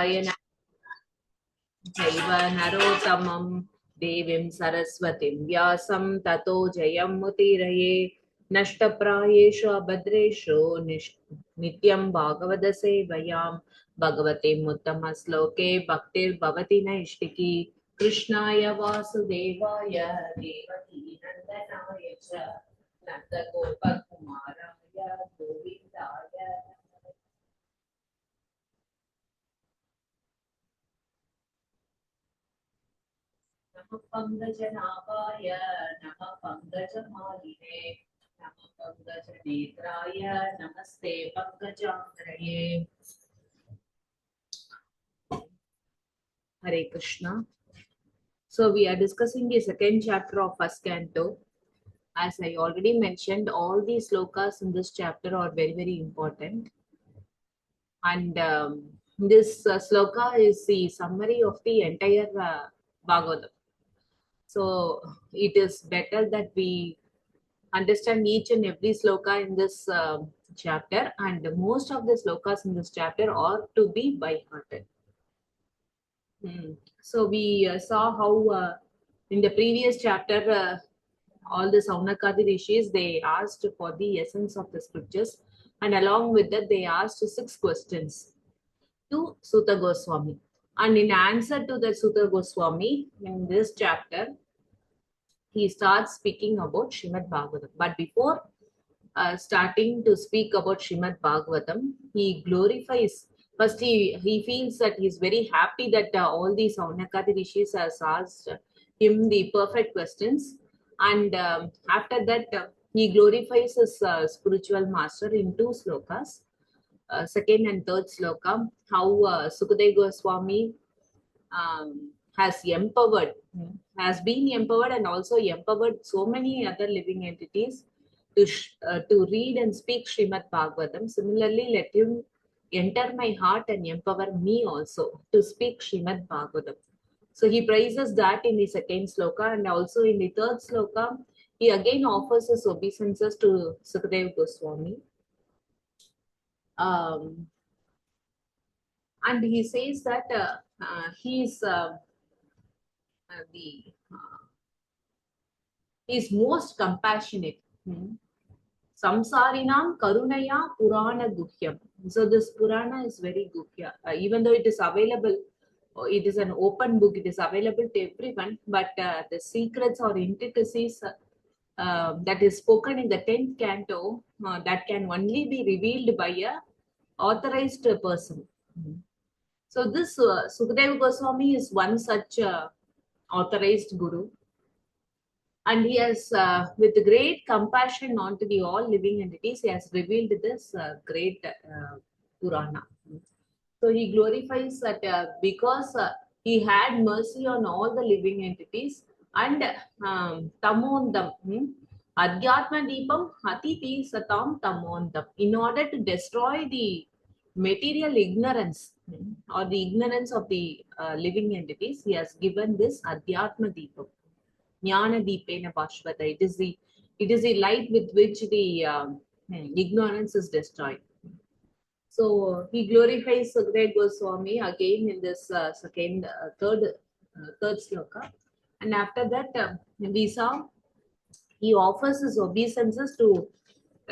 Narayana Jaiva Narotamam Devim Saraswatim Vyasam Tato Jayam Mutiraye Nashtaprayeshu Abhadreshu Nityam Bhagavada Sevayam Bhagavate Muttama Sloke Bhaktir Bhavati Naishtiki Krishnaya Vasudevaya Devaki Nandanaya Cha Nanda Gopa Kumaraya Govindaya Nama Pangajanavaya, Nama Pangajamaline, Nama Pangajanetraya, Namaste Pangajantraye. Hare Krishna. So we are discussing the second chapter of first canto. As I already mentioned, all these slokas in this chapter are very, very important. And this sloka is the summary of the entire Bhagavatam. So it is better that we understand each and every sloka in this chapter, and most of the slokas in this chapter are to be by hearted. So we saw how in the previous chapter all the Saunakadi rishis, they asked for the essence of the scriptures, and along with that they asked 6 questions to Sutta Goswami, and in answer to the Sutta Goswami in this chapter he starts speaking about Srimad Bhagavatam. But before starting to speak about Srimad Bhagavatam, he glorifies. First, he feels that he's very happy that all these Saunakadi rishis has asked him the perfect questions, and after that he glorifies his spiritual master in 2 slokas, second and third sloka, how Sukadeva Goswami has been empowered and also empowered so many other living entities to read and speak Srimad Bhagavatam. Similarly, let him enter my heart and empower me also to speak Srimad Bhagavatam. So he praises that in the second sloka, and also in the third sloka, he again offers his obeisances to Sukadeva Goswami. And he says that he's most compassionate. Samsarinam Karunaya Purana Guhyam. So this Purana is very Guhya. Even though it is available, it is an open book, it is available to everyone, but the secrets or intricacies that is spoken in the 10th canto, that can only be revealed by a authorized person. So this Sukadeva Goswami is one such authorized guru, and he has, with great compassion onto the all living entities, he has revealed this great Purana. So he glorifies that because he had mercy on all the living entities, and tamondam, adhyatma deepam hatiti satam tamondam, in order to destroy the material ignorance or the ignorance of the living entities, he has given this adhyatma deepam. Jnana Deepena Bhashvata. It is the light with which the ignorance is destroyed. So he glorifies Sukadeva Goswami again in this third sloka, and after that we saw he offers his obeisances to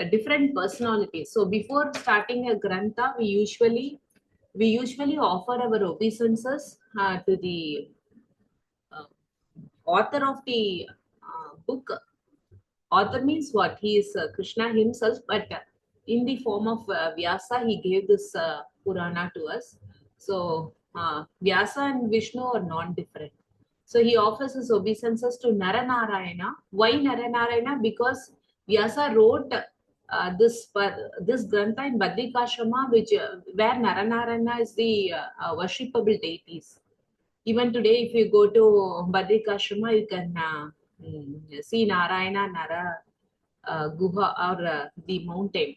different personalities. So before starting a grantha, we usually offer our obeisances to the author of the book. Author means what? He is Krishna himself, but in the form of Vyasa, he gave this Purana to us. So Vyasa and Vishnu are non-different. So he offers his obeisances to Naranarayana. Why Naranarayana? Because Vyasa wrote this grantha in Badrikashrama, where Naranarayana is the worshipable deities. Even today, if you go to Badrikashrama, you can see Narayana, Guha, or the mountain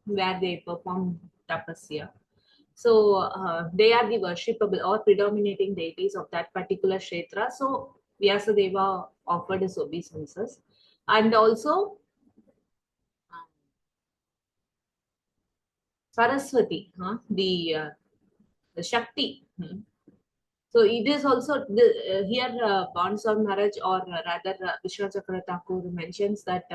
where they perform tapasya. So they are the worshipable or predominating deities of that particular kshetra. So Vyasadeva offered his obeisances, and also Saraswati, the Shakti. So it is also here Bansal Maharaj, or rather Vishnu Chakra Thakur mentions that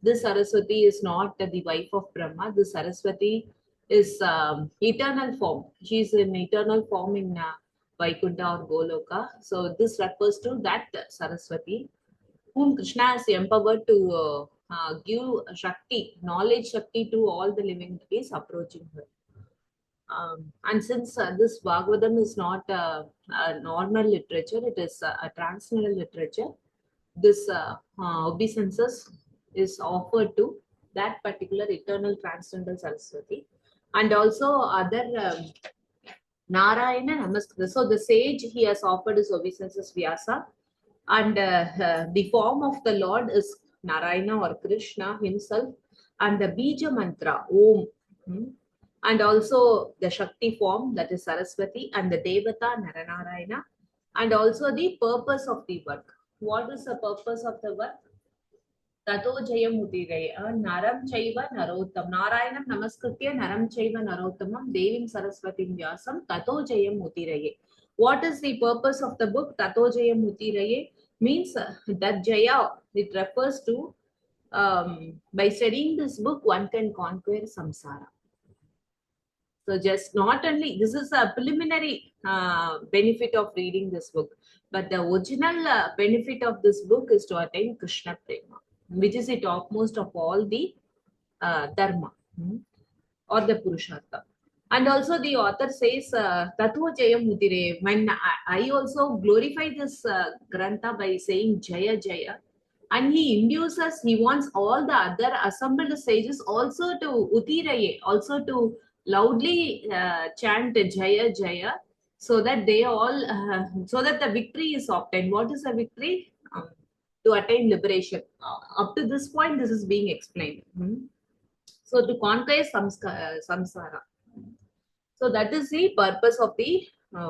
this Saraswati is not the wife of Brahma. This Saraswati is eternal form. She is in eternal form in Vaikuntha or Goloka. So this refers to that Saraswati, whom Krishna has empowered to give Shakti, knowledge Shakti to all the living beings approaching her. And since this Bhagavatam is not a normal literature, it is a transcendental literature, this obeisances is offered to that particular eternal transcendental Saraswati, and also other Narayana Namaskar. So the sage, he has offered his obeisances Vyasa, and the form of the Lord is Narayana or Krishna himself, and the Bija mantra Om. And also the Shakti form, that is Saraswati, and the Devata Naranarayana, and also the purpose of the work. What is the purpose of the work? Tato Jayam Udiraya, Naram Chaiva Narottam, Narayanam Namaskritya Naram Chaiva Narottamam, Devim Saraswati Vyasam, Tato Jayam Udiraya. What is the purpose of the book? Tato Jayam Udiraya means that Jaya, it refers to by studying this book, one can conquer samsara. So just not only, this is a preliminary benefit of reading this book, but the original benefit of this book is to attain Krishna Prema, which is the topmost of all the dharma or the Purushartha. And also the author says, Tattva Jaya Mudire. When I also glorify this Grantha by saying Jaya Jaya, and he induces, he wants all the other assembled sages also to Utiraye, also to loudly chant Jaya Jaya, so that they all, so that the victory is obtained. What is the victory? To attain liberation. Up to this point, this is being explained. So to conquer samsara. So that is the purpose of the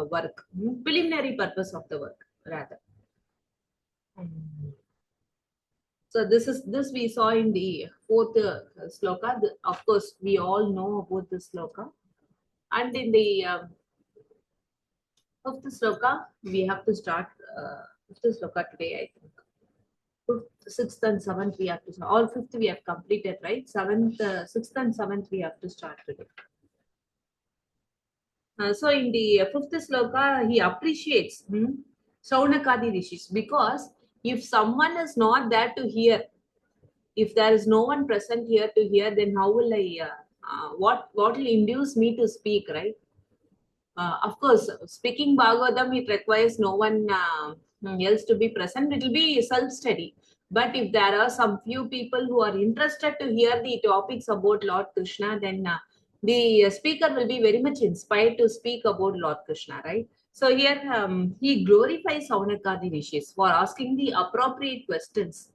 work, preliminary purpose of the work, rather. So this we saw in the fourth sloka. Of course, we all know about this sloka. And in the fifth sloka, we have to start fifth sloka today, I think. Fifth, sixth, and seventh we have to start. All fifth we have completed, right? Seventh, sixth, and seventh we have to start today. So in the fifth sloka, he appreciates Shaunakadi rishis, because if someone is not there to hear, if there is no one present here to hear, then how will I, what will induce me to speak, right? Of course, speaking Bhagavatam, it requires no one else to be present. It will be self-study. But if there are some few people who are interested to hear the topics about Lord Krishna, then the speaker will be very much inspired to speak about Lord Krishna, right? So here he glorifies Saunakadi Rishis for asking the appropriate questions.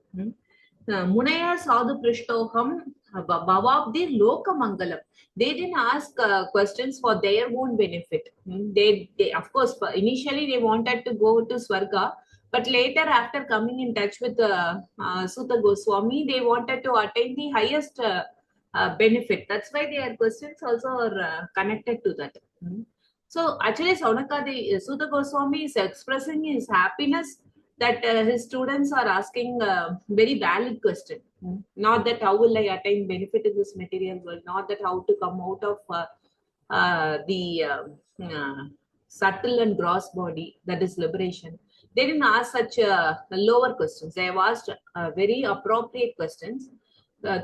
Munaya Sadhu Prishtoham Bhavabdi Loka Mangalam. They didn't ask questions for their own benefit. They of course, initially they wanted to go to Swarga, but later, after coming in touch with Sutta Goswami, they wanted to attain the highest benefit. That's why their questions also are connected to that. So actually, Saunakadi, Sutta Goswami is expressing his happiness that his students are asking a very valid question. Not that how will I attain benefit in this material world, not that how to come out of the subtle and gross body, that is liberation. They didn't ask such lower questions. They have asked very appropriate questions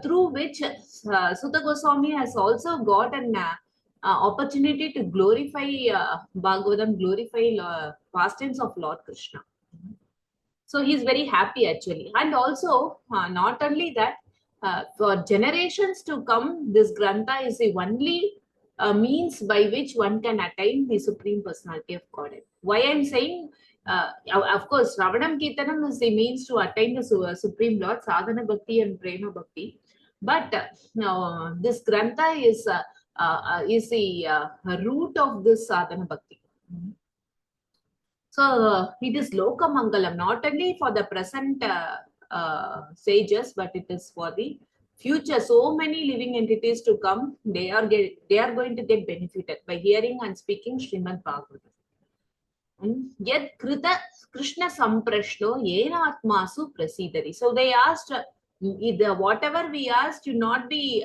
through which Sutta Goswami has also got an opportunity to glorify Bhagavatam, glorify pastimes of Lord Krishna. So he's very happy actually. And also, not only that, for generations to come, this Grantha is the only means by which one can attain the Supreme Personality of Godhead. Why I'm saying, of course, Ravanam Kirtanam is the means to attain the Supreme Lord, Sadhana Bhakti and Prema Bhakti. But this Grantha is the root of this Sadhana Bhakti. So it is Loka Mangalam, not only for the present sages, but it is for the future, so many living entities to come, they are going to get benefited by hearing and speaking Srimad Bhagavatam. Yet Krita Krishna Samprashno Yena Atmasu Prasidari. So they asked, whatever we asked should not be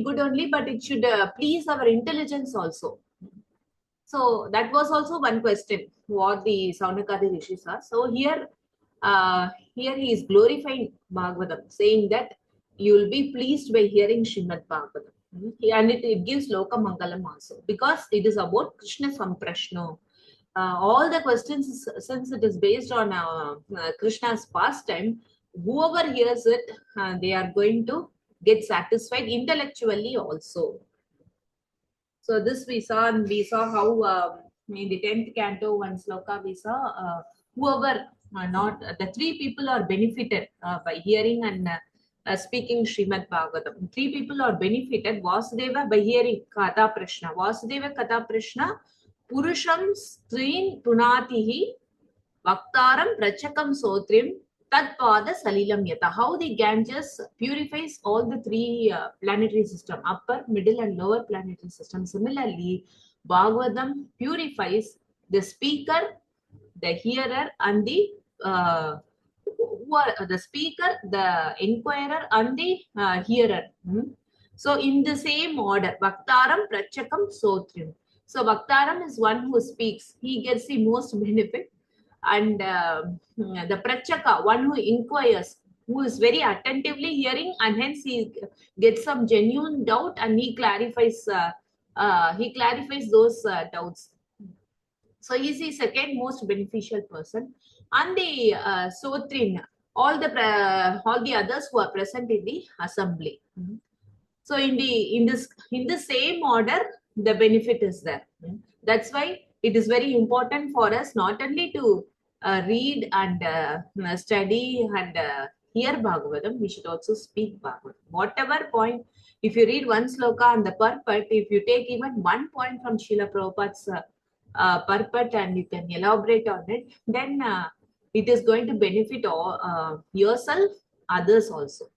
good only, but it should please our intelligence also. So that was also one question what the Saunakadi Rishis asked. So here he is glorifying Bhagavatam, saying that you will be pleased by hearing Srimad Bhagavatam. And it gives Loka Mangalam also, because it is about Krishna Samprashno. All the questions, since it is based on Krishna's pastime, whoever hears it, they are going to get satisfied intellectually also. So this we saw, and we saw how in the 10th canto, one sloka we saw whoever not the three people are benefited by hearing and speaking Srimad Bhagavatam. Three people are benefited. Vasudeva by hearing Katha Prashna. Vasudeva Katha Prashna Purusham Strin Tunatihi Vaktaram Prachakam Sotrim Tatpada Salilam Yata. How the Ganges purifies all the three planetary system, upper, middle, and lower planetary system. Similarly, Bhagavatam purifies the speaker, the hearer, and the speaker, the inquirer, and the hearer. So in the same order, Vaktaram Prachakam Sotrim. So Vaktaram is one who speaks. He gets the most benefit. And the Prachaka, one who inquires, who is very attentively hearing, and hence he gets some genuine doubt, and he clarifies those doubts. So he is the second most beneficial person. And the Sotrin, all the others who are present in the assembly. So in the same order, the benefit is there. That's why it is very important for us not only to read and study and hear Bhagavatam, we should also speak Bhagavatam. Whatever point, if you read one sloka and the purport, if you take even one point from Srila Prabhupada's purport and you can elaborate on it, then it is going to benefit all, yourself, others also.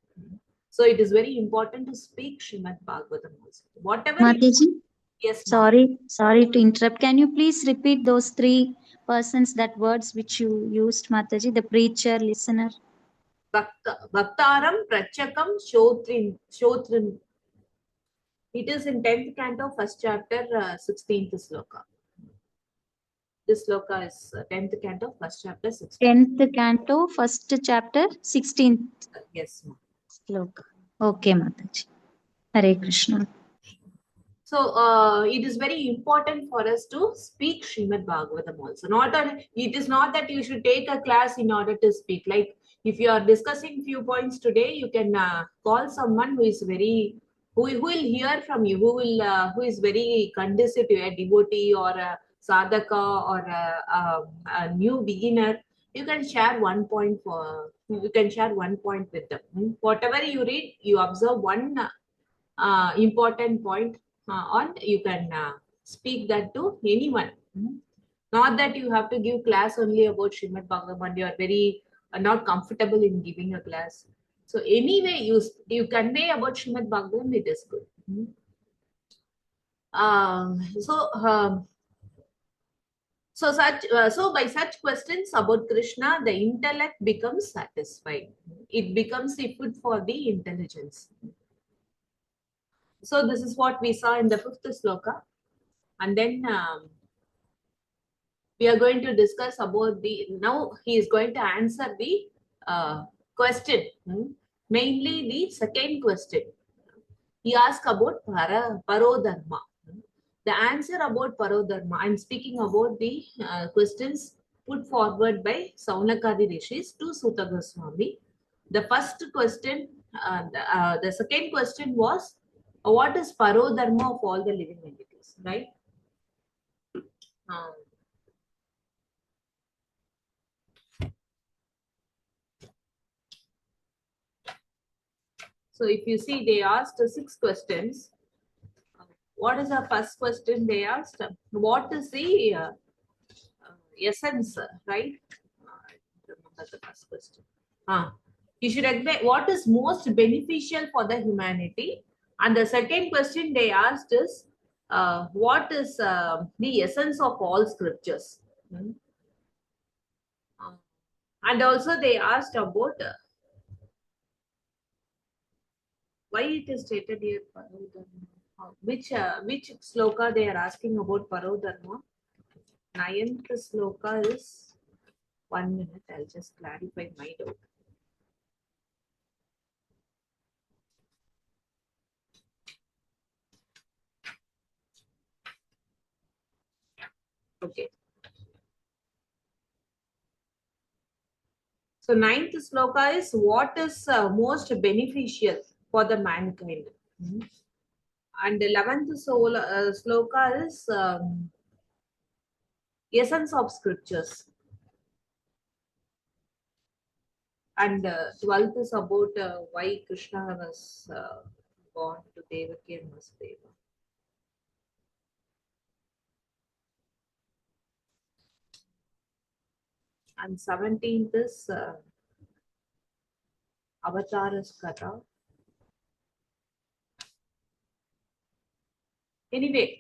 So it is very important to speak Srimad Bhagavatam also. Whatever. Mathaji? Yes. Sorry to interrupt. Can you please repeat those three persons, that words which you used, Mathaji? The preacher, listener. Bhaktaram, Prachakam, Shotrim. It is in 10th canto, 1st chapter, 16th sloka. This sloka is 10th canto, 1st chapter, 16th. 10th canto, 1st chapter, 16th. Yes. Sloka. Okay, Mathaji. Hare Krishna. So it is very important for us to speak Srimad Bhagavatam also. It is not that you should take a class in order to speak. Like if you are discussing few points today, you can call someone who is who will hear from you, who is very conducive to a devotee or a sadhaka or a new beginner. You can share one point with them. Whatever you read, you observe one important point. And you can speak that to anyone. Not that you have to give class only about Srimad Bhagavatam. You are very not comfortable in giving a class. So anyway, you convey about Srimad Bhagavatam, it is good. So by such questions about Krishna, the intellect becomes satisfied. It becomes the food for the intelligence. So this is what we saw in the 5th sloka. And then we are going to discuss about now he is going to answer the question, mainly the second question. He asked about Parodharma. The answer about Parodharma, I'm speaking about the questions put forward by Saunakadi Rishis to Sutta Goswami. The first question, the second question was, what is Parodharma of all the living entities, right? So if you see, they asked 6 questions. What is the first question they asked? What is the essence, right? I remember the first question. You should explain what is most beneficial for the humanity. And the second question they asked is, what is the essence of all scriptures? Hmm. And also they asked about why it is stated here Parodharma. Which sloka they are asking about Parodharma? Ninth sloka is 1 minute. I'll just clarify my doubt. Okay. So ninth sloka is what is most beneficial for the mankind. Hmm. And 11th sloka is essence of scriptures. And 12th is about why Krishna was born to Devaki and Vasudeva. And 17th is Avatara's Katha. Anyway,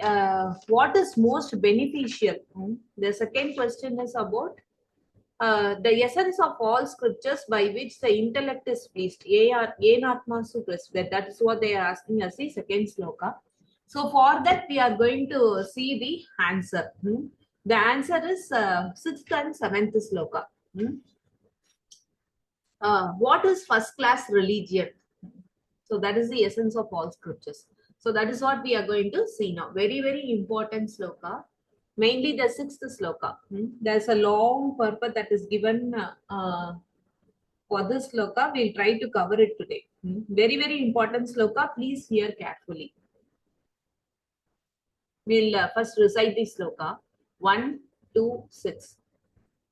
what is most beneficial? The second question is about the essence of all scriptures by which the intellect is pleased. Yenatma Suprasved. That is what they are asking us, the second sloka. So for that, we are going to see the answer. The answer is 6th and 7th sloka. What is first class religion? So that is the essence of all scriptures. So that is what we are going to see now. Very, very important sloka. Mainly the 6th sloka. There's a long purport that is given for this sloka. We'll try to cover it today. Very, very important sloka. Please hear carefully. We'll first recite the sloka. 1, 2, 6.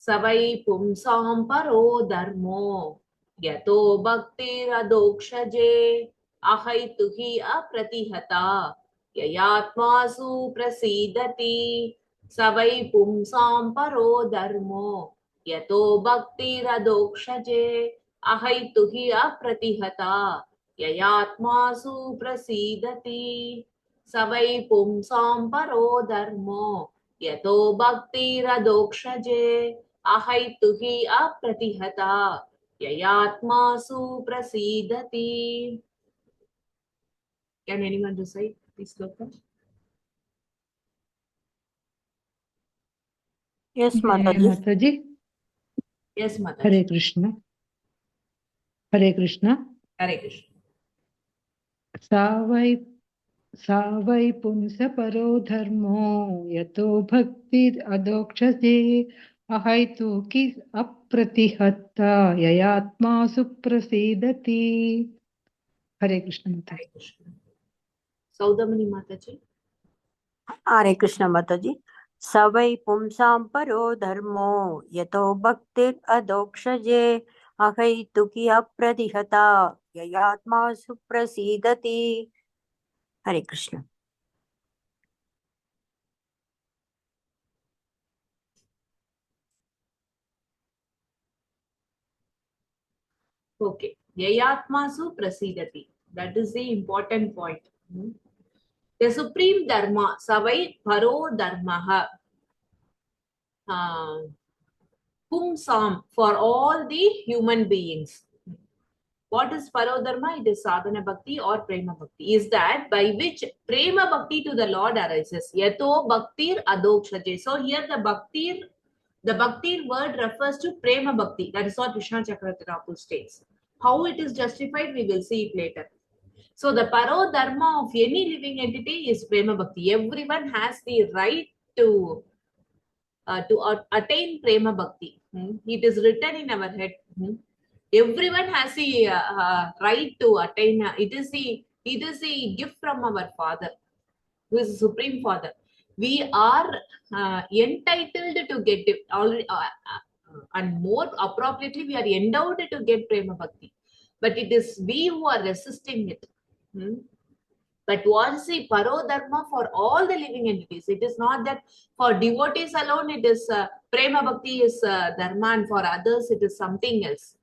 Savai pumsam paro dharmo yato bhaktiradokshje ahaituhi apratihata yayatmasu prasidati. Savai pumsam paro dharmo yato bhaktiradokshje ahaituhi apratihata yayatmasu prasidati. Savai pumsam paro dharmo yato bhaktiradokshje ahaituhi apratihata yayatmasu prasidati. Can anyone recite this sloka? Yes, Mathaji. Mathaji. Yes, Mathaji. Hare Krishna. Hare Krishna. Hare Krishna. Savai punsa paro dharmo yato bhaktir adokshase ahaitu ki apratihatta yayatma suprasidati. Hare Krishna Mataji. Hare Krishna. Saudamani Mataji. Hare Krishna Mathaji. Savai pumsam paro dharmo yato bhaktir adokshje ahaituki apradihata yayatma suprasidati. Hare Krishna. Okay. Yayatmasu prasidati. That is the important point. The supreme dharma, savai paro dharmaha. Pumsam, for all the human beings. What is parodharma? It is sadhana bhakti or prema bhakti. Is that by which prema bhakti to the Lord arises. Yato bhaktir adokshaje. So here the bhaktir word refers to prema bhakti. That is what Vishnu Chakravarti states. How it is justified, we will see it later. So the parodharma of any living entity is prema bhakti. Everyone has the right to attain prema bhakti. It is written in our head. Everyone has the right to attain. It is the gift from our Father, who is the Supreme Father. We are entitled to get it already, and more appropriately, we are endowed to get prema bhakti. But it is we who are resisting it. But what is the parodharma for all the living entities? It is not that for devotees alone it is prema bhakti is dharma, and for others it is something else.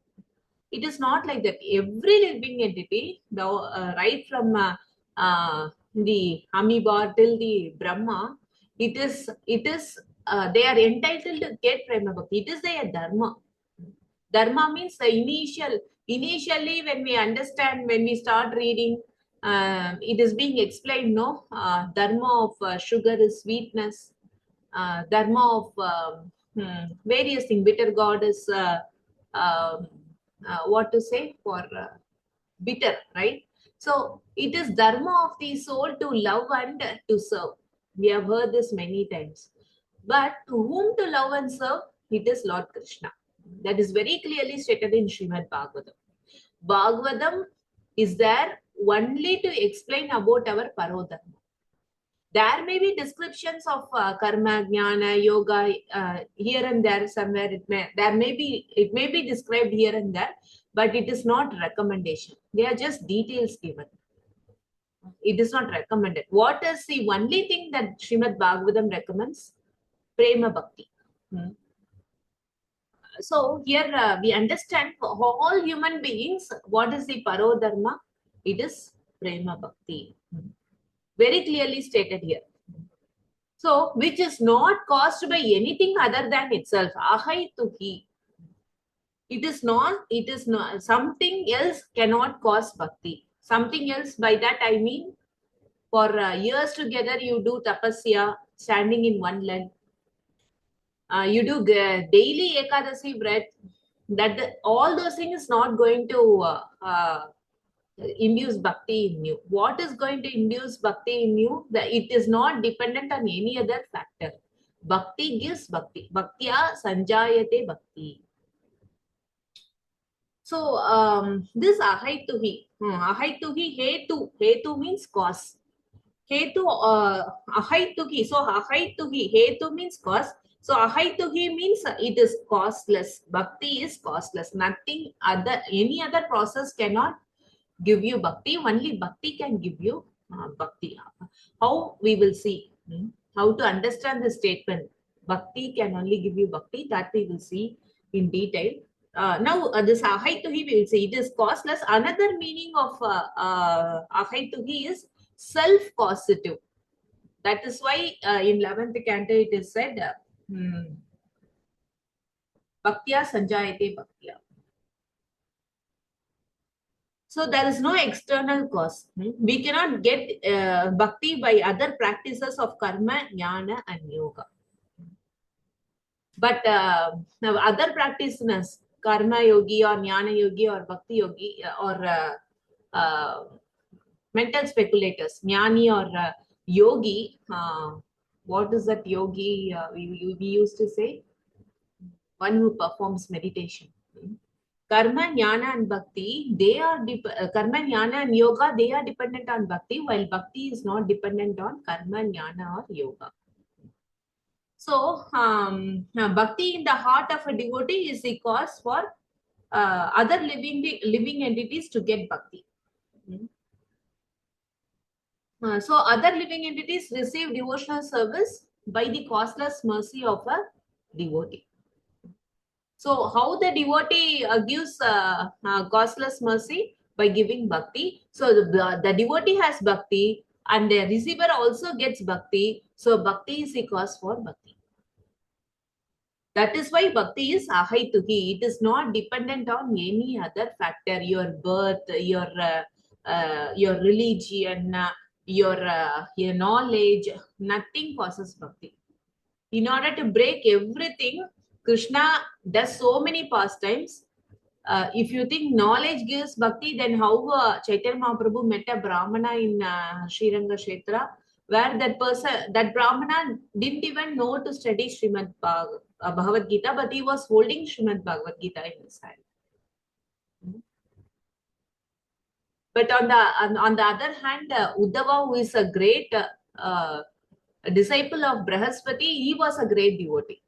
It is not like that. Every living entity, right from the amoeba till the Brahma, it is they are entitled to get Prema Bhakti. It is their dharma. Dharma means the initially when we understand, when we start reading, it is being explained, no? Dharma of sugar is sweetness. Dharma of various things. Bitter God is um, what to say for bitter, right? So it is dharma of the soul to love and to serve. We have heard this many times. But to whom to love and serve? It is Lord Krishna. That is very clearly stated in Srimad Bhagavatam. Bhagavatam is there only to explain about our parodharma. There may be descriptions of karma, jnana, yoga here and there somewhere. It may be described here and there, but it is not recommendation. They are just details given. It is not recommended. What is the only thing that Srimad Bhagavatam recommends? Prema Bhakti. So here we understand for all human beings, what is the parodharma? It is Prema Bhakti. Very clearly stated here. So, which is not caused by anything other than itself. Ahai tu hi. It is not, something else cannot cause bhakti. Something else, by that I mean, for years together you do tapasya, standing in one leg. You do daily ekadasi breath. All those things is not going to induce bhakti in you. What is going to induce bhakti in you? It is not dependent on any other factor. Bhakti gives bhakti. Bhaktya sanjayate bhakti. So this ahaituhi. Ahaituhi hetu. Hetu means cause. Hetu ahaituhi. So ahaituhi. Hetu means cause. So ahaituhi means it is causeless. Bhakti is causeless. Nothing other, any other process cannot give you bhakti. Only bhakti can give you bhakti. How we will see, how to understand this statement. Bhakti can only give you bhakti. That we will see in detail. Now this ahaituhi we will see it is causeless. Another meaning of ahaituhi is self-causative. That is why in 11th canto it is said bhaktya sanjayate bhaktya. So there is no external cause. We cannot get bhakti by other practices of karma, jnana and yoga. But other practitioners, karma yogi or jnana yogi or bhakti yogi or mental speculators, jnani or yogi, what is that yogi we used to say? One who performs meditation. Karma, jnana and bhakti, they are karma, jnana and yoga, they are dependent on bhakti, while bhakti is not dependent on karma, jnana or yoga. So, bhakti in the heart of a devotee is the cause for other living entities to get bhakti. So, other living entities receive devotional service by the causeless mercy of a devotee. So, how the devotee gives causeless mercy? By giving bhakti. So, the devotee has bhakti and the receiver also gets bhakti. So, bhakti is the cause for bhakti. That is why bhakti is ahaituhi. It is not dependent on any other factor. Your birth, your religion, your knowledge. Nothing causes bhakti. In order to break everything, Krishna does so many pastimes. If you think knowledge gives bhakti, then how Chaitanya Mahaprabhu met a Brahmana in Sriranga Kshetra, where that Brahmana didn't even know to study Srimad Bhagavad Gita, but he was holding Srimad Bhagavad Gita in his hand. But on the other hand, Uddhava, who is a great disciple of Brahaspati, he was a great devotee.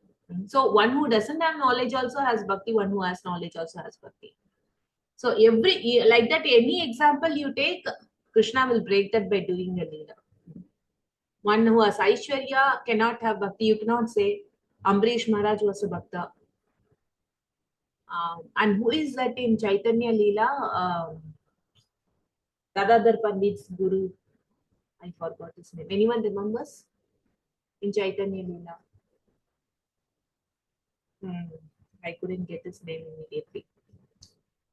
So one who doesn't have knowledge also has bhakti, one who has knowledge also has bhakti. So like that, any example you take, Krishna will break that by doing a leela. One who has Aishwarya cannot have bhakti. You cannot say Ambrish Maharaj was a bhakta. And who is that in Chaitanya Leela? Dadadhar Pandit's guru. I forgot his name. Anyone remembers? In Chaitanya Leela. I couldn't get his name immediately.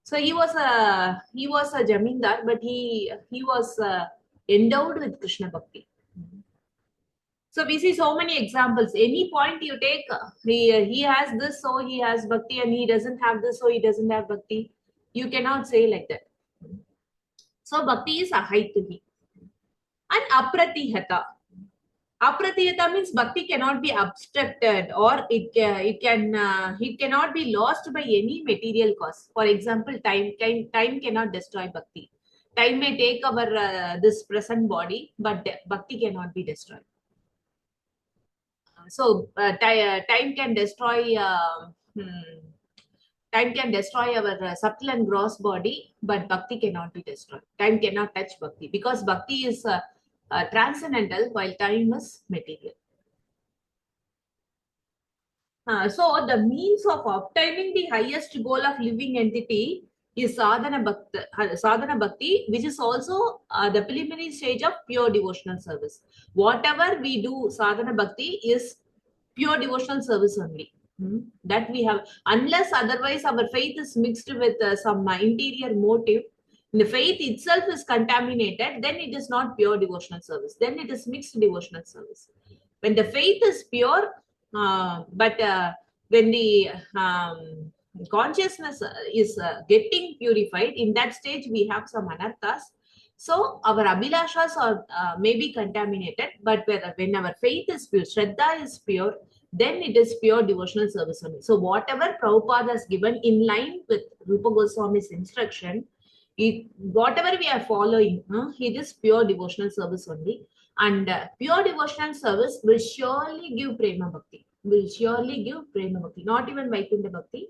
So he was a jamindar, but he was endowed with Krishna Bhakti. So we see so many examples. Any point you take, he has this, so he has bhakti, and he doesn't have this, so he doesn't have bhakti. You cannot say like that. So bhakti is ahaituhi. And apratihata. Apratihata means bhakti cannot be obstructed, or it cannot be lost by any material cause. For example, time cannot destroy bhakti. Time may take our this present body, but bhakti cannot be destroyed. So time can destroy our subtle and gross body, but bhakti cannot be destroyed. Time cannot touch bhakti, because bhakti is transcendental while time is material. So the means of obtaining the highest goal of living entity is sadhana bhakti, which is also the preliminary stage of pure devotional service. Whatever we do, sadhana bhakti is pure devotional service only. That we have, unless otherwise our faith is mixed with some interior motive, the faith itself is contaminated, then it is not pure devotional service, then it is mixed devotional service. When the faith is pure, but when the consciousness is getting purified, in that stage we have some anarthas. So our abhilashas are maybe contaminated, but when our faith is pure, Shraddha is pure, then it is pure devotional service only. So whatever Prabhupada has given in line with Rupa Goswami's instruction, whatever we are following, it is pure devotional service only. And pure devotional service will surely give Prema Bhakti. Not even Vaikuntha Bhakti.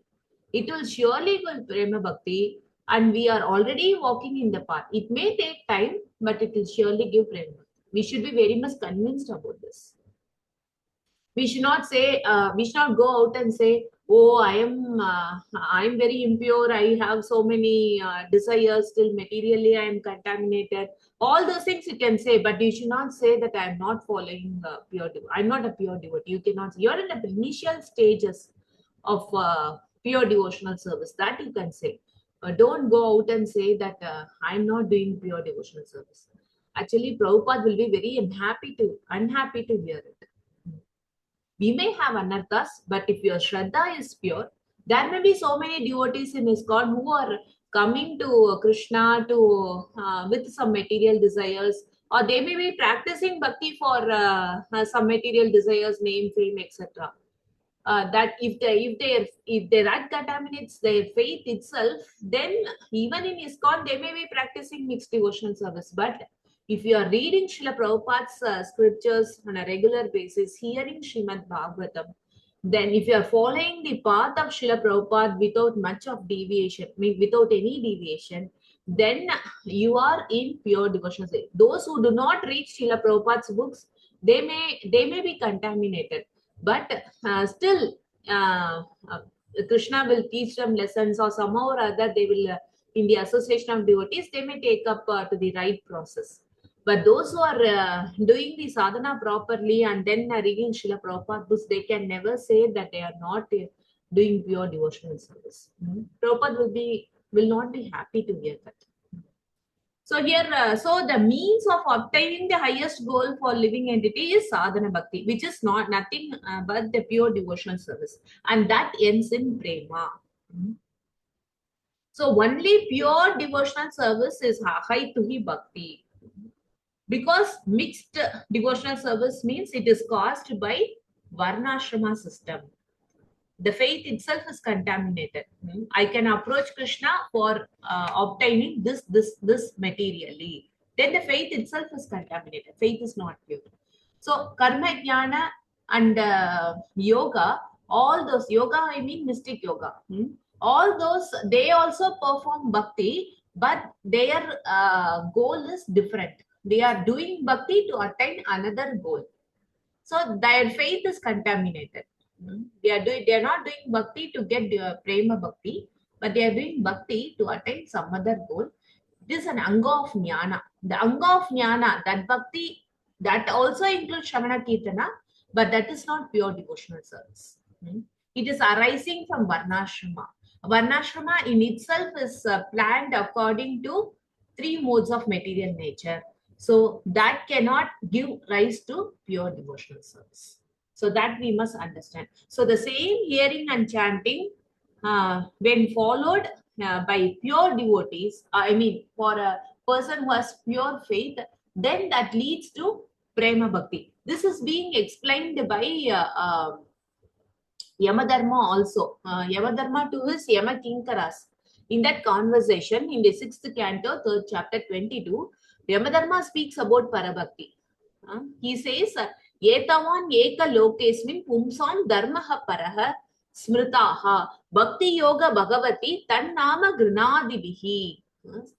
It will surely give Prema Bhakti. And we are already walking in the path. It may take time, but it will surely give Prema Bhakti. We should be very much convinced about this. We should not say, we should not go out and say, oh, I am very impure. I have so many desires. Still materially, I am contaminated. All those things you can say, but you should not say that I am not following pure devotee. I'm not a pure devotee. You cannot. You're in the initial stages of pure devotional service. That you can say. Don't go out and say that I'm not doing pure devotional service. Actually, Prabhupada will be very unhappy to hear it. We may have anarthas, but if your Shraddha is pure, there may be so many devotees in ISKCON who are coming to Krishna with some material desires, or they may be practicing bhakti for some material desires, name, fame, etc. That if that contaminates their faith itself, then even in ISKCON they may be practicing mixed devotional service. But if you are reading Srila Prabhupada's scriptures on a regular basis, hearing Srimad Bhagavatam, then if you are following the path of Srila Prabhupada without much of deviation, without any deviation, then you are in pure devotional service. Those who do not read Srila Prabhupada's books, they may be contaminated. But still, Krishna will teach them lessons, or somehow or other they will, in the association of devotees, they may take up to the right process. But those who are doing the sadhana properly and then reading Srila Prabhupada books, they can never say that they are not doing pure devotional service. Prabhupada will not be happy to hear that. So here, so the means of obtaining the highest goal for living entity is sadhana bhakti, which is nothing but the pure devotional service, and that ends in prema. So only pure devotional service is ahaituhi bhakti. Because mixed devotional service means it is caused by varnashrama system. The faith itself is contaminated. I can approach Krishna for obtaining this materially. Then the faith itself is contaminated. Faith is not pure. So karma, jnana and yoga, all those yoga, I mean mystic yoga. All those, they also perform bhakti, but their goal is different. They are doing bhakti to attain another goal. So their faith is contaminated. They are not doing bhakti to get prema bhakti, but they are doing bhakti to attain some other goal. It is an anga of jnana. The anga of jnana, that bhakti, that also includes Shravana Kirtana, but that is not pure devotional service. It is arising from Varnashrama. Varnashrama in itself is planned according to 3 modes of material nature. So that cannot give rise to pure devotional service. So that we must understand. So the same hearing and chanting, when followed by pure devotees, I mean, for a person who has pure faith, then that leads to prema bhakti. This is being explained by Yamadharma also. Yamadharma to his Yama Kinkaras. In that conversation, in the 6th canto, 3rd chapter 22, Yamadharma speaks about Parabhakti. He says, Yetavan eka lokesmin pumsam dharmaha paraha smritaha bhakti yoga bhagavati tan nama granadivihi.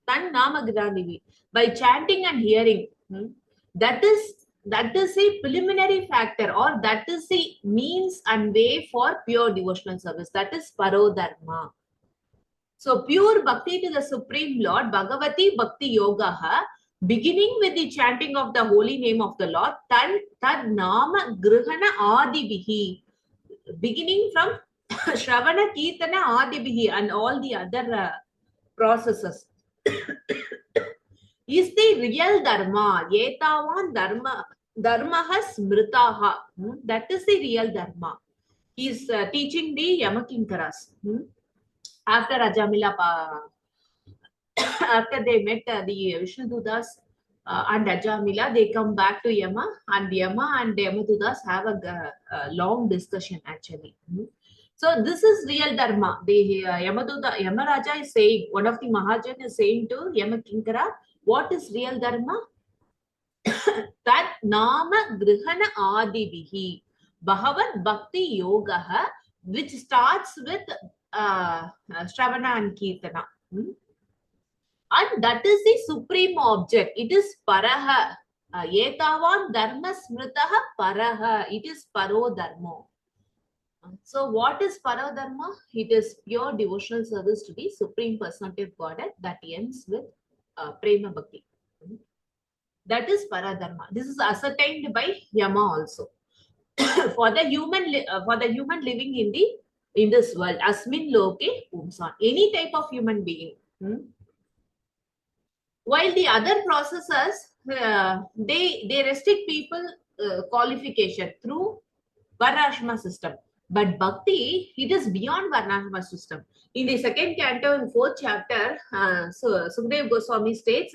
Tan nama granadivihi. By chanting and hearing, that is a preliminary factor, or that is the means and way for pure devotional service. That is parodharma. So pure bhakti to the Supreme Lord, Bhagavati Bhakti Yoga, beginning with the chanting of the holy name of the Lord, tad nama grihana adibihi, beginning from Shravana Kirtana adibihi and all the other processes, is the real dharma. Yetavan dharmaha smritaha. That is the real dharma. He is teaching the Yamakinkaras. After Ajamila, after they met the Vishnududas and Ajamila, they come back to Yama, and Yamadudas have a long discussion actually. So this is real dharma. The Yamaraja is saying, one of the Mahajan is saying to Yamakinkara, what is real dharma? Tat nama grihana adibihi Bhagavat Bhakti Yoga, which starts with Shravana and Kirtana. And that is the supreme object. It is Paraha. Yetavan Dharma Smritaha Paraha. It is Paro Dharma. So what is Paro Dharma? It is pure devotional service to the Supreme Personality of Godhead that ends with Prema Bhakti. That is Paradharma. This is ascertained by Yama also. For the human living in this world, Asmin Loke Pumsan, any type of human being. While the other processes, they restrict people qualification through Varnashrama system. But Bhakti, it is beyond Varnashrama system. In the 2nd canto, in 4th chapter, Sukadeva Goswami states,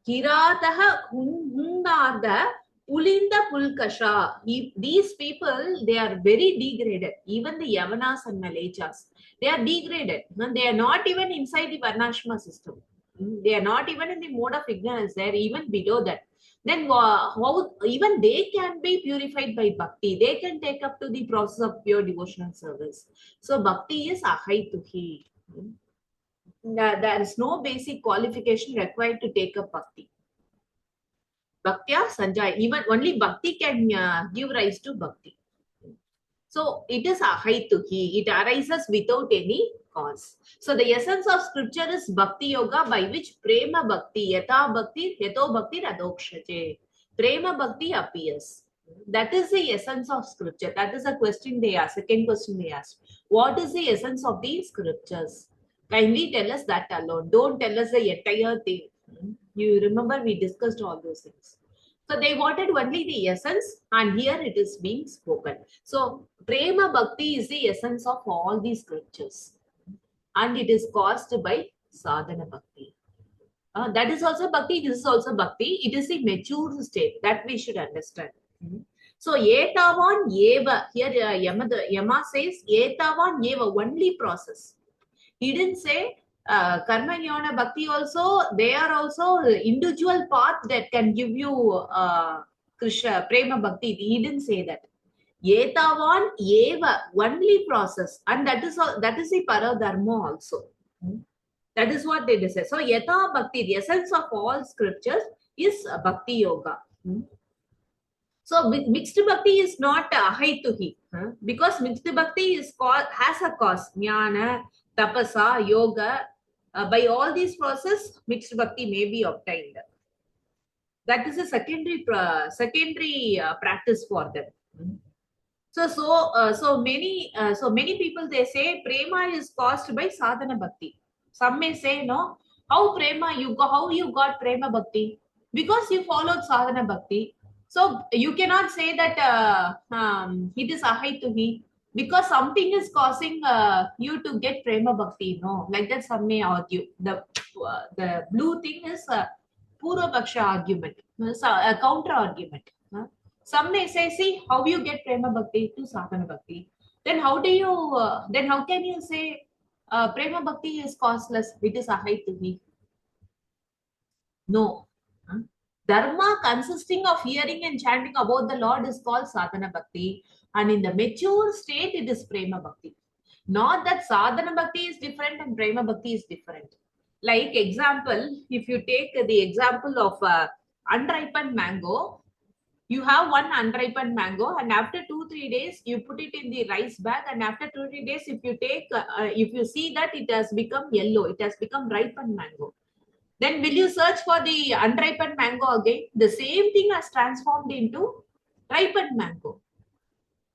Kirataha Hundarda Pulinda Pulkasha. These people, they are very degraded. Even the Yavanas and Malechas, they are degraded. They are not even inside the Varnashrama system. They are not even in the mode of ignorance. They are even below that. Then how even they can be purified by bhakti. They can take up to the process of pure devotional service. So bhakti is ahaituhi. There is no basic qualification required to take up bhakti. Bhaktya sanjaya. Even only bhakti can give rise to bhakti. So it is ahaituhi. It arises without any cause. So the essence of scripture is bhakti yoga, by which prema bhakti, yata bhakti, yato bhakti radokshaje. Prema bhakti appears. That is the essence of scripture. That is a question they ask. Second question they ask. What is the essence of these scriptures? Kindly tell us that alone. Don't tell us the entire thing. You remember we discussed all those things. So they wanted only the essence, and here it is being spoken. So prema bhakti is the essence of all these scriptures. And it is caused by sadhana bhakti. That is also bhakti, this is also bhakti. It is a mature state that we should understand. So yetavan yeva, here Yama says yetavan yeva, only process. He didn't say karma jnana bhakti also, they are also individual path that can give you Krishna prema bhakti. He didn't say that. Yetavan eva, only process, and that is the paradharma also. That is what they say. So yata bhakti, the essence of all scriptures is bhakti yoga. So mixed bhakti is not ahaituhi, because mixed bhakti is has a cause, jnana, tapasa, yoga. By all these process, mixed bhakti may be obtained. That is a secondary practice for them. So many people, they say prema is caused by sadhana bhakti. Some may say, no, how you got prema bhakti? Because you followed sadhana bhakti. So you cannot say that it is ahaituhi, because something is causing you to get prema bhakti. No, like that some may argue. The blue thing is Purva Paksha argument, a counter argument. Some may say, see, how you get prema bhakti to sadhana bhakti. Then how can you say prema bhakti is causeless? It is ahaituhi. No. Dharma consisting of hearing and chanting about the Lord is called sadhana bhakti, and in the mature state it is prema bhakti. Not that sadhana bhakti is different and prema bhakti is different. Like example, if you take the example of unripened mango, you have one unripened mango, and after 2-3 days you put it in the rice bag, and after 2-3 days if you see that it has become yellow, it has become ripened mango, then will you search for the unripened mango again? The same thing has transformed into ripened mango.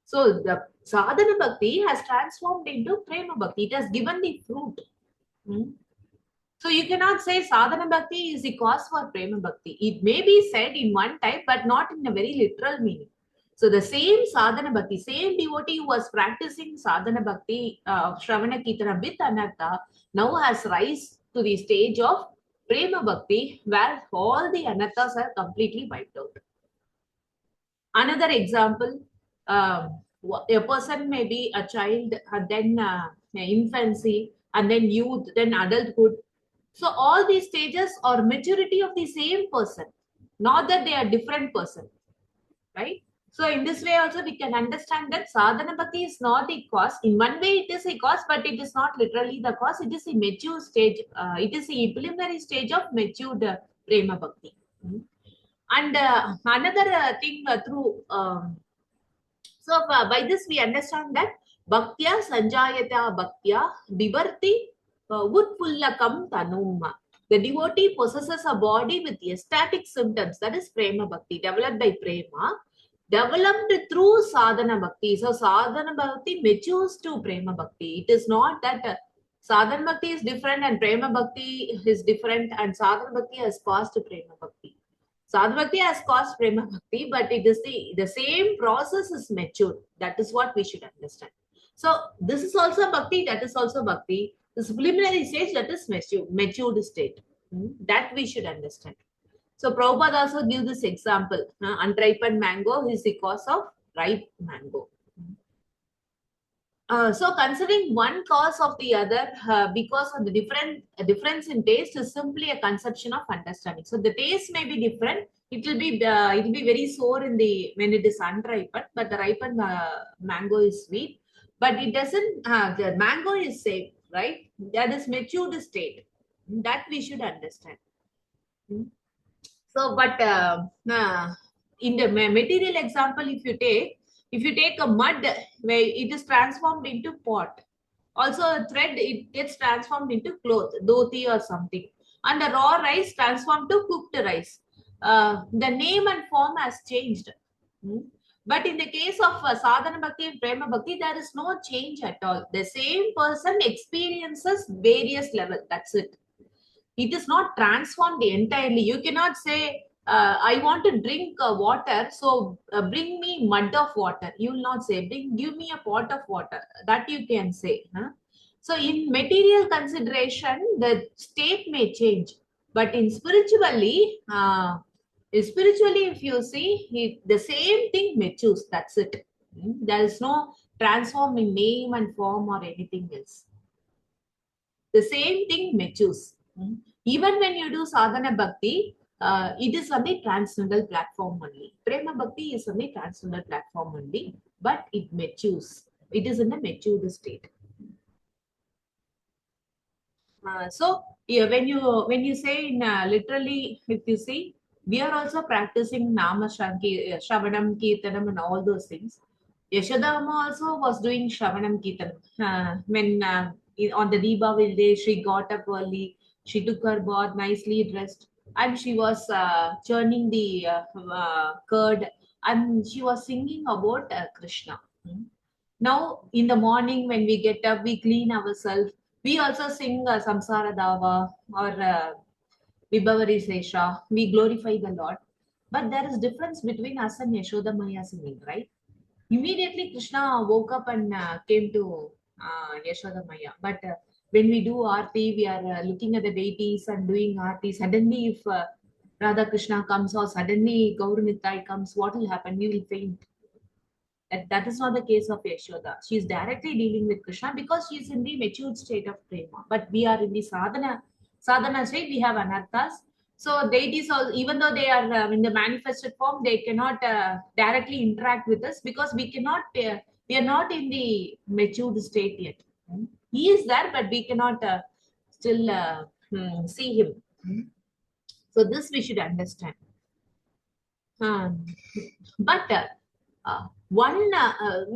So the sadhana bhakti has transformed into prema bhakti. It has given the fruit. So you cannot say sadhana bhakti is the cause for prema bhakti. It may be said in one type, but not in a very literal meaning. So the same sadhana bhakti, same devotee who was practicing sadhana bhakti, Shravana Kirtana with Anartha, now has rise to the stage of prema bhakti, where all the anarthas are completely wiped out. Another example, a person may be a child, then infancy, and then youth, then adulthood. So all these stages are maturity of the same person, not that they are different person, right? So in this way also we can understand that sadhana bhakti is not a cause. In one way it is a cause, but it is not literally the cause. It is a mature stage. It is a preliminary stage of matured prema bhakti. And another thing by this we understand that bhaktya sanjayata bhaktya vivarti utpullakam tanuma. The devotee possesses a body with ecstatic symptoms, that is prema bhakti, developed by prema, developed through sadhana bhakti. So sadhana bhakti matures to prema bhakti. It is not that sadhana bhakti is different and prema bhakti is different, and sadhana bhakti has caused prema bhakti. Sadhana bhakti has caused prema bhakti, but it is the same process is matured. That is what we should understand. So this is also bhakti, that is also bhakti. This preliminary stage, that is matured state. That we should understand. So Prabhupada also gives this example. Unripened mango is the cause of ripe mango. So considering one cause of the other, because of the difference in taste is simply a conception of understanding. So the taste may be different. It will be very sour when it is unripened, but the ripened mango is sweet. But it doesn't. The mango is same, right? That is matured state. That we should understand. So, but in the material example, if you take a mud where it is transformed into pot, also a thread, it gets transformed into cloth, dhoti or something, and the raw rice transformed to cooked rice. The name and form has changed. But in the case of sadhana bhakti and prema bhakti, there is no change at all. The same person experiences various levels. That's it. It is not transformed entirely. You cannot say, I want to drink water, so bring me mud of water. You will not say, give me a pot of water. That you can say. So in material consideration, the state may change. But in spiritually, if you see, the same thing matures. That's it. There is no transform in name and form or anything else. The same thing matures. Even when you do sadhana bhakti, it is on the transcendental platform only. Prema bhakti is on the transcendental platform only, but it matures. It is in the matured state. So yeah, when you say in literally, if you see, we are also practicing Nama Shravanam, Kirtanam and all those things. Yashoda Amma also was doing Shravanam Kirtanam. On the Deepavali day, she got up early, she took her bath, nicely dressed, and she was churning the curd, and she was singing about Krishna. Now, in the morning when we get up, we clean ourselves. We also sing Samsara Dava or Vibhavari Sesha. We glorify the Lord. But there is difference between us and Yashoda Maya singing, right? Immediately Krishna woke up and came to Yashoda Maya. But when we do Aarti, we are looking at the deities and doing Aarti. Suddenly, if Radha Krishna comes or suddenly Gaur Nittai comes, what will happen? We will faint. That is not the case of Yashoda. She is directly dealing with Krishna because she is in the matured state of prema. But we are in the sadhana state. We have anarthas. So deities, even though they are in the manifested form, they cannot directly interact with us because we cannot. We are not in the matured state yet. He is there, but we cannot still see him. So this we should understand. But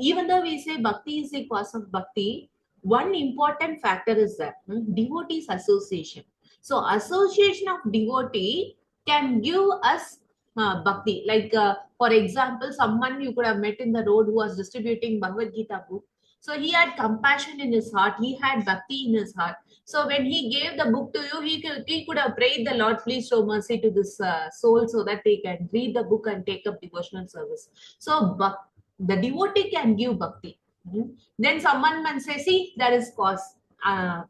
even though we say bhakti is the cause of bhakti, one important factor is that devotees association. So association of devotee can give us bhakti. Like for example, someone you could have met in the road who was distributing Bhagavad Gita book. So he had compassion in his heart. He had bhakti in his heart. So when he gave the book to you, he could have prayed the Lord, please show mercy to this soul so that they can read the book and take up devotional service. So the devotee can give bhakti. Then someone can say, see, there is cause.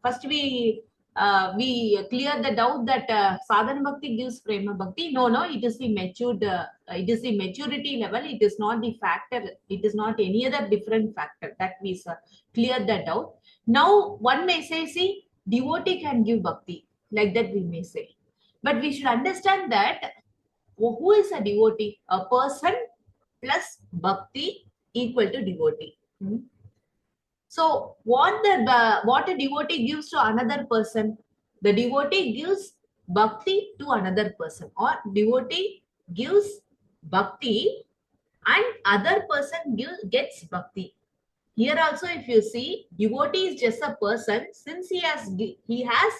First we clear the doubt that sadhana bhakti gives prema bhakti. No, it is the matured, it is the maturity level. It is not the factor. It is not any other different factor that we clear the doubt. Now one may say, see, devotee can give bhakti, like that we may say. But we should understand that who is a devotee? A person plus bhakti equal to devotee. So what a devotee gives to another person, the devotee gives bhakti to another person, or devotee gives bhakti and other person gets bhakti. Here also, if you see, devotee is just a person. Since he has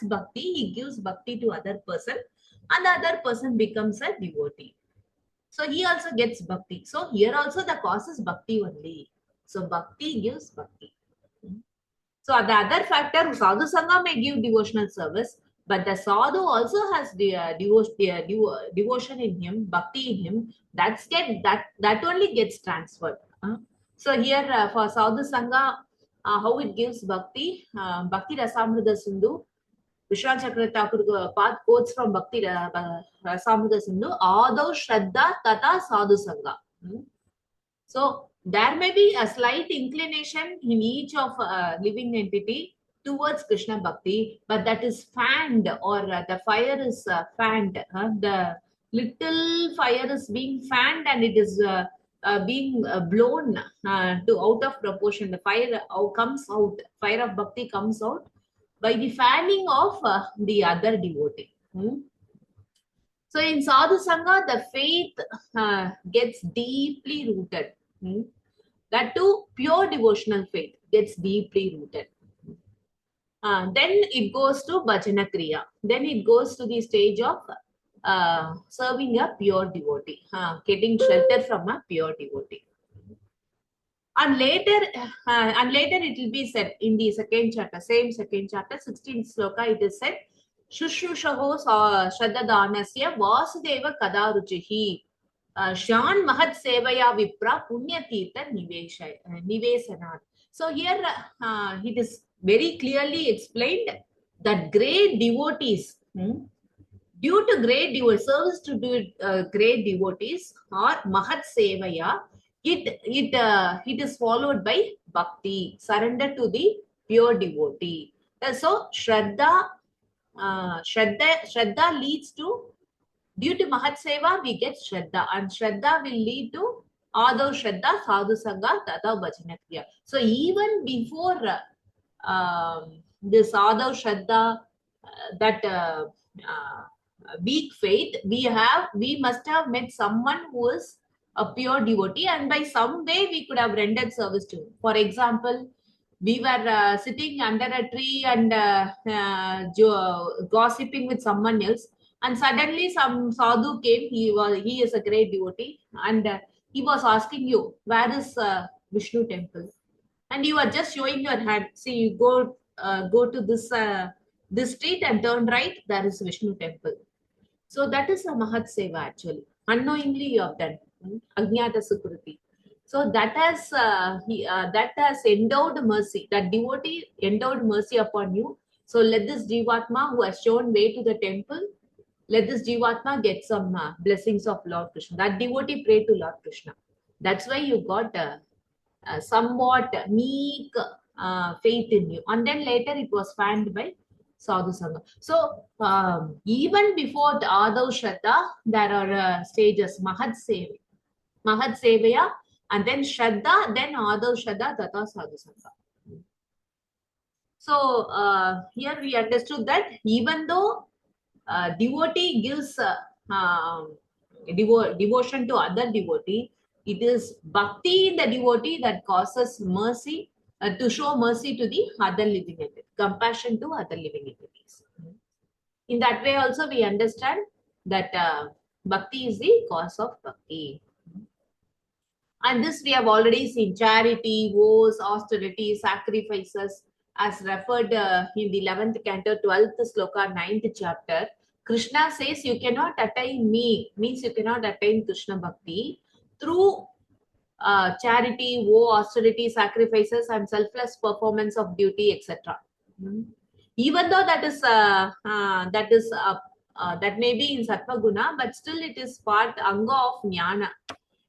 bhakti, he gives bhakti to other person, and the other person becomes a devotee. So he also gets bhakti. So here also the cause is bhakti only. So bhakti gives bhakti. So the other factor, sadhu sangha may give devotional service, but the sadhu also has devotion in him, bhakti in him. That only gets transferred. So here for sadhu sangha, how it gives bhakti? Bhakti Rasamrita Sindhu. Vishwanath Chakravarti Thakur quotes from Bhakti Rasamrita Sindhu. Adau Shraddha Tata Sadhu Sangha. So there may be a slight inclination in each of living entity towards Krishna Bhakti, but that is fanned, or the fire is fanned. The little fire is being fanned and it is being blown to out of proportion. The fire comes out, fire of Bhakti comes out by the fanning of the other devotee. So in Sadhu Sangha, the faith gets deeply rooted. That too, pure devotional faith gets deeply rooted. Then it goes to Bhajana Kriya. Then it goes to the stage of serving a pure devotee, getting shelter from a pure devotee. And later it will be said in the second chapter, same second chapter, 16th sloka, it is said, Shushushaho Shraddhadanasya Vasudeva Kadaruchihi Shan Mahat Sevaya Vipra Punya Tirtha Nivesanat. So here it is very clearly explained that great devotees, due to great service to great devotees or Mahat Sevaya, it is followed by bhakti, surrender to the pure devotee. So Shraddha leads to, due to Mahat Seva, we get Shraddha, and Shraddha will lead to Adau Shraddha, Sadhu Sangha, Tata Bhajana Kriya. So even before this Adau Shraddha, that weak faith, we must have met someone who is a pure devotee, and by some way we could have rendered service to him. For example, we were sitting under a tree and gossiping with someone else, and suddenly some sadhu came. He is a great devotee, and he was asking you, where is Vishnu temple? And you are just showing your hand. See, you go to this street and turn right. There is Vishnu temple. So that is a Mahat Seva actually. Unknowingly you have done. Ajnata Sukriti. So that has endowed mercy. That devotee endowed mercy upon you. So let this Jivatma who has shown way to the temple, let this Jivatma get some blessings of Lord Krishna. That devotee prayed to Lord Krishna. That's why you got somewhat meek faith in you. And then later it was fanned by Sadhu Sangha. So even before the Adav Shraddha, there are stages, Mahat Sevaya, and then Shraddha, then Adav Shraddha, Tata Sadhu Sangha. So here we understood that even though devotee gives devotion to other devotee, it is bhakti in the devotee that causes mercy, to show mercy to the other living entities, compassion to other living entities. In that way also we understand that bhakti is the cause of bhakti. And this we have already seen: charity, vows, austerity, sacrifices, as referred in the 11th canto, 12th sloka, 9th chapter. Krishna says you cannot attain me, means you cannot attain Krishna bhakti through charity, woe, austerity, sacrifices, and selfless performance of duty, etc. Even though that may be in Sattva Guna, but still it is part anga of jnana.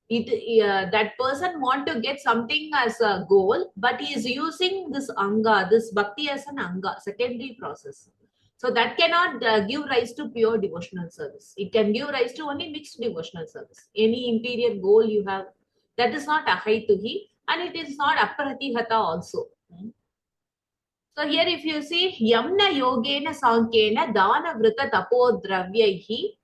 That person want to get something as a goal, but he is using this anga, this bhakti as an anga, secondary process. So that cannot give rise to pure devotional service. It can give rise to only mixed devotional service. Any interior goal you have, that is not ahaituhi, and it is not apratihata also. So here if you see, yamna yogena sankhena dana vrita tapo dravyaihi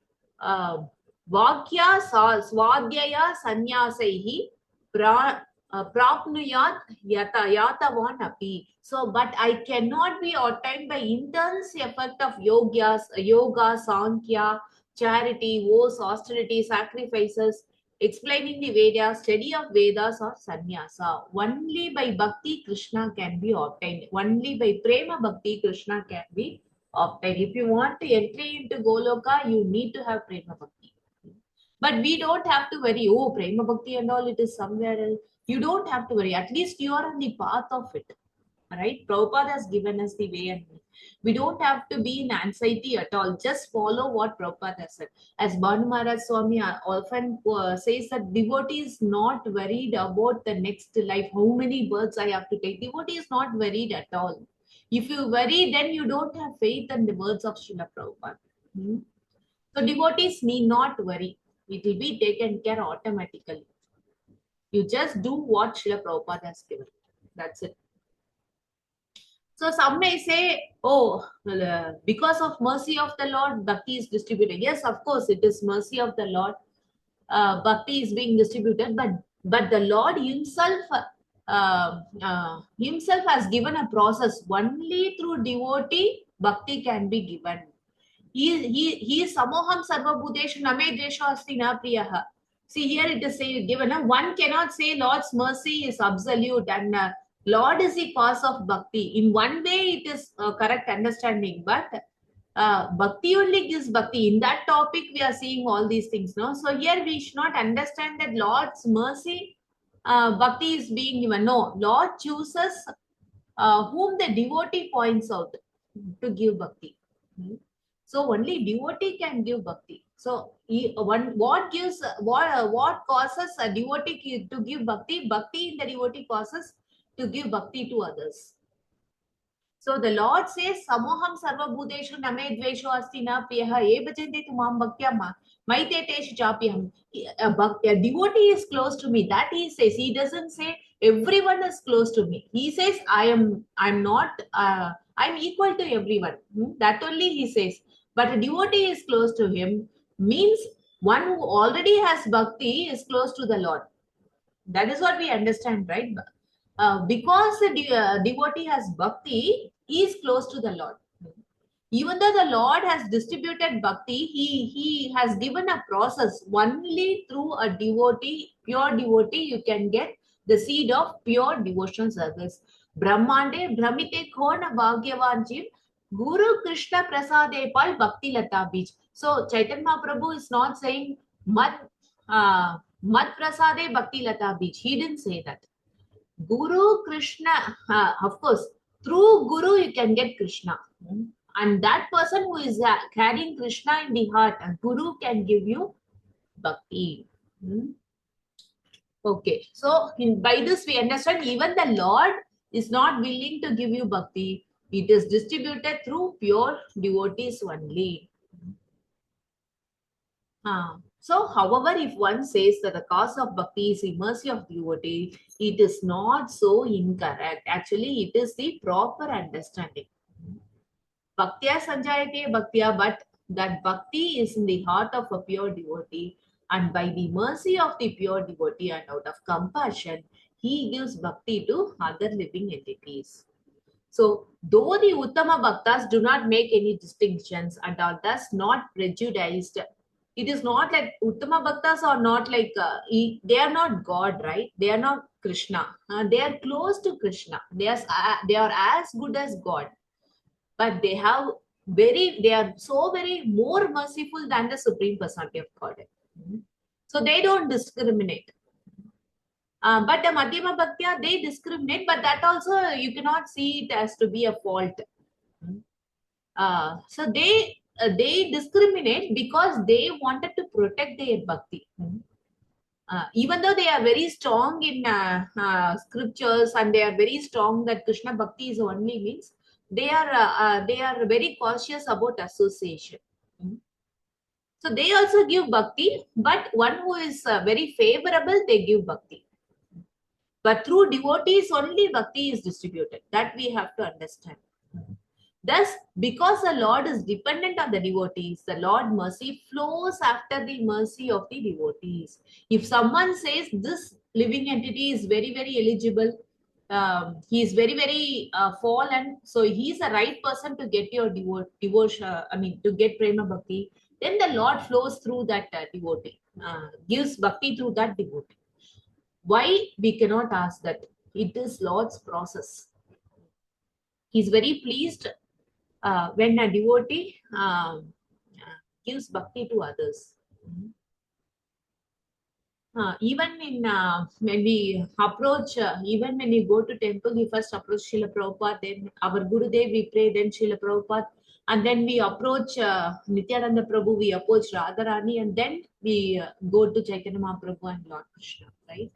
vakya swadhyaya sanyasaihi prapnuyat yatavan api. So, but I cannot be attained by intense effect of yoga, sankhya, charity, vows, austerity, sacrifices, explaining the Vedas, study of Vedas or sannyasa. Only by bhakti Krishna can be obtained. Only by prema bhakti Krishna can be obtained. If you want to enter into Goloka, you need to have prema bhakti. But we don't have to worry, oh, prema bhakti and all, it is somewhere else. You don't have to worry. At least you are on the path of it. Right? Prabhupada has given us the way and way. We don't have to be in anxiety at all. Just follow what Prabhupada has said. As Bhanu Maharaj Swami often says that devotee is not worried about the next life, how many births I have to take. Devotee is not worried at all. If you worry, then you don't have faith in the words of Srila Prabhupada. So devotees need not worry. It will be taken care automatically. You just do what Srila Prabhupada has given. That's it. So some may say, oh, because of mercy of the Lord, bhakti is distributed. Yes, of course, it is mercy of the Lord. Bhakti is being distributed, but the Lord himself has given a process. Only through devotee, bhakti can be given. He is samoham sarva bhuteshu name dvesho asti na priyaha. See, here it is given. One cannot say Lord's mercy is absolute and Lord is the cause of bhakti. In one way, it is correct understanding, but bhakti only gives bhakti. In that topic, we are seeing all these things. No, so here we should not understand that Lord's mercy, bhakti is being given. No, Lord chooses whom the devotee points out to give bhakti. So only devotee can give bhakti. So what causes a devotee to give bhakti? Bhakti in the devotee causes to give bhakti to others. So the Lord says, Samoham sarva bhuteshu name dvesho asti na priyaha ye bhajante tumam bhaktya maite teshu chapyam. A devotee is close to me. That he says. He doesn't say everyone is close to me. He says, I'm equal to everyone. That only he says. But a devotee is close to him means one who already has bhakti is close to the Lord. That is what we understand, right? Because the devotee has bhakti, he is close to the Lord. Even though the Lord has distributed bhakti, he has given a process. Only through a devotee, pure devotee, you can get the seed of pure devotional service. Brahmande Brahmite Khona Bhagyavan Jeev Guru Krishna Prasade Pal Bhakti Lata Beach. So Chaitanya Mahaprabhu is not saying Mad Prasade Bhakti Lata Beach. He didn't say that. Guru Krishna, of course, through Guru you can get Krishna. And that person who is carrying Krishna in the heart, and Guru can give you bhakti. Okay, so by this we understand even the Lord is not willing to give you bhakti. It is distributed through pure devotees only. So, however, if one says that the cause of bhakti is the mercy of devotee, it is not so incorrect. Actually, it is the proper understanding. Bhaktya sanjayate bhaktya, but that bhakti is in the heart of a pure devotee, and by the mercy of the pure devotee and out of compassion, he gives bhakti to other living entities. So, though the Uttama Bhaktas do not make any distinctions and are thus not prejudiced, it is not like Uttama Bhaktas are not like, they are not God, right? They are not Krishna. They are close to Krishna. They are as good as God. But they are so very more merciful than the Supreme Personality of Godhead. So they don't discriminate. But the Madhyama Bhaktya, they discriminate, but that also you cannot see it as to be a fault. So they discriminate because they wanted to protect their bhakti. Even though they are very strong in scriptures and they are very strong that Krishna Bhakti is only means, they are very cautious about association. So they also give bhakti, but one who is very favorable, they give bhakti. But through devotees only bhakti is distributed. That we have to understand. Thus, because the Lord is dependent on the devotees, the Lord mercy flows after the mercy of the devotees. If someone says this living entity is very, very eligible, he is very, very fallen, so he is the right person to get your devotion, to get prema bhakti, then the Lord flows through that devotee, gives bhakti through that devotee. Why we cannot ask that? It is Lord's process. He is very pleased when a devotee gives bhakti to others. Even in when we approach, even when we go to temple, we first approach Srila Prabhupada, then our Gurudev we pray, then Srila Prabhupada, and then we approach Nityananda Prabhu, we approach Radharani, and then we go to Chaitanya Mahaprabhu and Lord Krishna, right?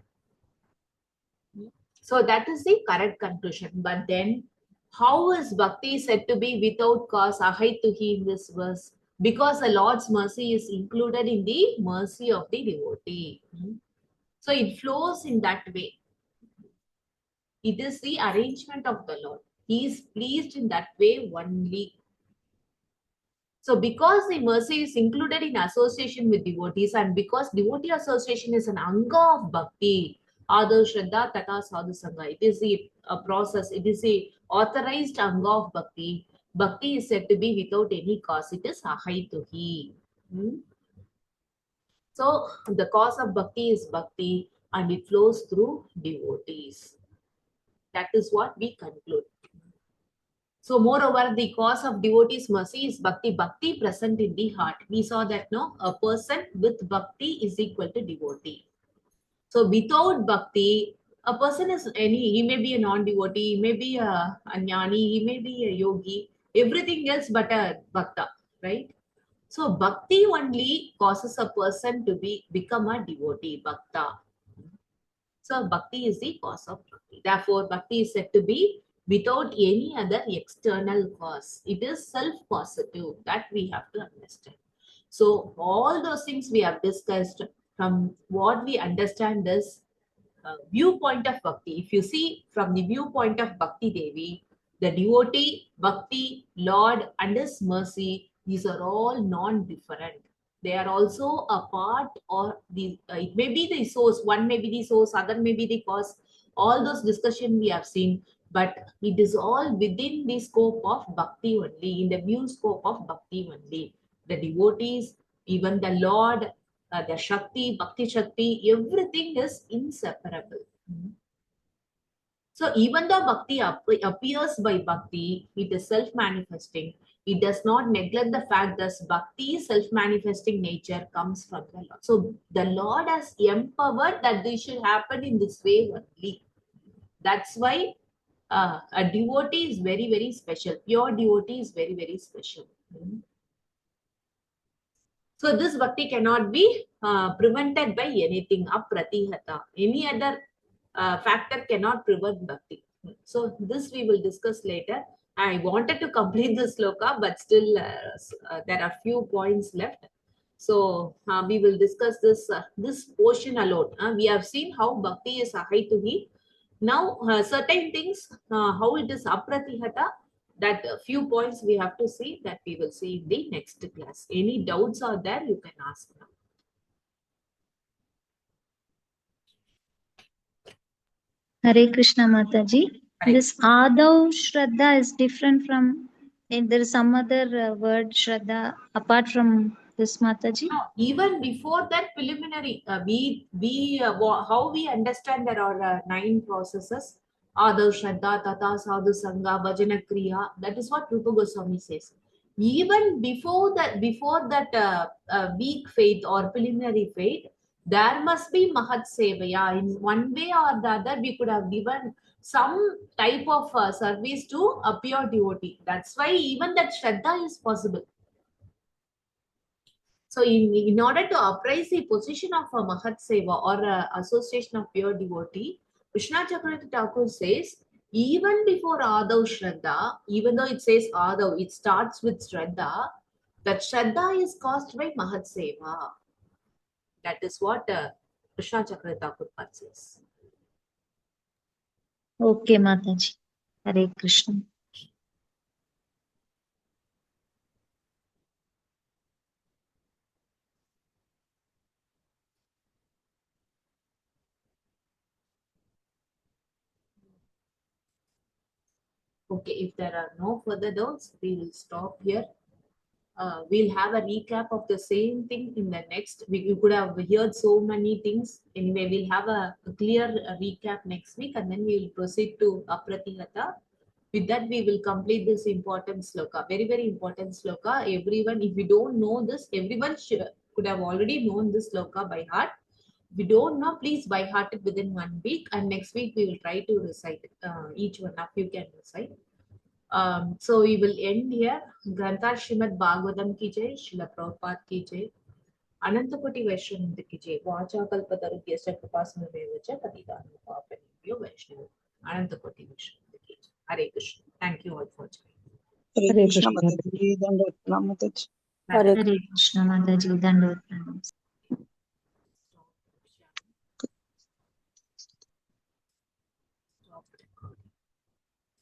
So that is the correct conclusion. But then, how is bhakti said to be without cause, ahaituhi in this verse? Because the Lord's mercy is included in the mercy of the devotee. So it flows in that way. It is the arrangement of the Lord. He is pleased in that way only. So because the mercy is included in association with devotees, and because devotee association is an anga of bhakti, Adar Shraddha Tata Sadhu Sangha, it is a process, it is a authorized anga of bhakti. Bhakti is said to be without any cause. It is ahaituhi. So the cause of bhakti is bhakti and it flows through devotees. That is what we conclude. So moreover, the cause of devotees' mercy is bhakti. Bhakti present in the heart. We saw that a person with bhakti is equal to devotee. So without bhakti, a person is he may be a non-devotee, he may be a jnani, he may be a yogi, everything else but a bhakta, right? So bhakti only causes a person to become a devotee, bhakta. So bhakti is the cause of bhakti. Therefore, bhakti is said to be without any other external cause. It is self-positive. That we have to understand. So all those things we have discussed, from what we understand is viewpoint of bhakti. If you see from the viewpoint of Bhakti Devi, the devotee, bhakti, Lord and his mercy, These are all non-different. They are also a part, or the it may be the source. One may be the source, other may be the cause. All those discussion we have seen, but it is all within the scope of bhakti only, in the view scope of bhakti only. The devotees, even the Lord, the Shakti, Bhakti Shakti, everything is inseparable. So even though bhakti appears by bhakti, it is self-manifesting. It does not neglect the fact that bhakti, self-manifesting nature, comes from the Lord. So the Lord has empowered that this should happen in this way only. That's why a devotee is very, very special. Pure devotee is very, very special. So this bhakti cannot be prevented by anything, apratihata. Any other factor cannot prevent bhakti. So this we will discuss later. I wanted to complete this sloka, but still there are few points left. So we will discuss this portion alone. We have seen how bhakti is ahituhi. Now certain things, how it is apratihata, that few points we have to see, that we will see in the next class. Any doubts are there, you can ask now. Hare Krishna Mataji. Hare This Adav Shraddha is different from, and there is some other word Shraddha apart from this Mataji? No, even before that preliminary, how we understand there are 9 processes. Adav, Shraddha, Tata, Sadhu, Sangha, Bhajana, Kriya. That is what Rupa Goswami says. Even before that weak faith or preliminary faith, there must be Mahat Sevaya. In one way or the other, we could have given some type of service to a pure devotee. That's why even that Shraddha is possible. So in order to appraise the position of a Mahat Seva or association of pure devotee, Krishna Chakravarti Thakur says, even before Adav Shraddha, even though it says Adav, it starts with Shraddha, that Shraddha is caused by Mahat Seva. That is what Krishna Chakravarti Thakur says. Okay, Mataji. Hare Krishna. Okay, if there are no further doubts, we will stop here. We'll have a recap of the same thing in the next. We could have heard so many things. Anyway, we'll have a clear recap next week, and then we will proceed to Apratihata. With that, we will complete this important sloka. Very, very important sloka. Everyone, if you don't know this, everyone could have already known this sloka by heart. If you don't know, please by heart it within 1 week, and next week we will try to recite it. Each one of you can recite. So we will end here. Grantha Srimad Bhagavatam ki jai, Srila Prabhupada ki jai, Anantakoti Vaishnava ki jai, Vacha Kalpatarubhyascha Kripasindhumevacha Patitanu Pavanebhyo Vaishnava, Anantakoti Vaishnava ki jai. Hare Krishna. Thank you all for joining. Hare Krishna. Hare Krishna Mataji. Dandavad